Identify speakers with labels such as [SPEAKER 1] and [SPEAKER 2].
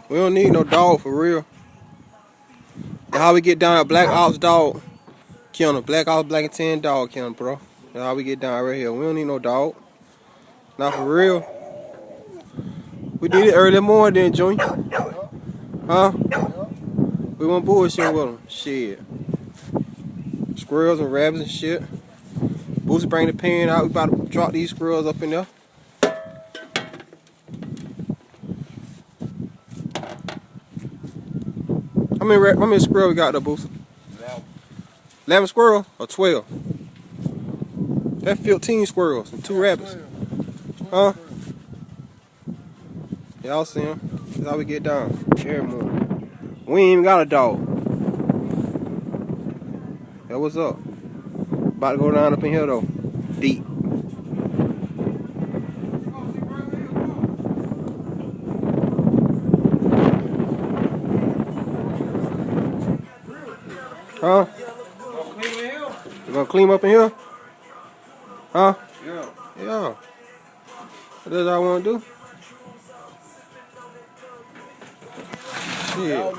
[SPEAKER 1] We don't need no dog for real. That's how we get down at Black Ops dog kennel. Black Ops Black and Tan dog kennel, bro. That's how we get down right here. We don't need no dog. Not for real. We did it early morning then, Junior. Huh? We won't bullshit with them. Shit. Squirrels and rabbits and shit. Boosie bring the pen out. We about to drop these squirrels up in there. How many squirrels we got there, Boosie? 11 squirrels or 12? That's 15 squirrels and 2 rabbits. Huh? Y'all see them. That's how we get down every morning. We ain't even got a dog. Hey, what's up? About to go down up in here though. Deep. Huh? You gonna clean up in here? Huh? Yeah. Yeah. That's all I wanna do. Shit.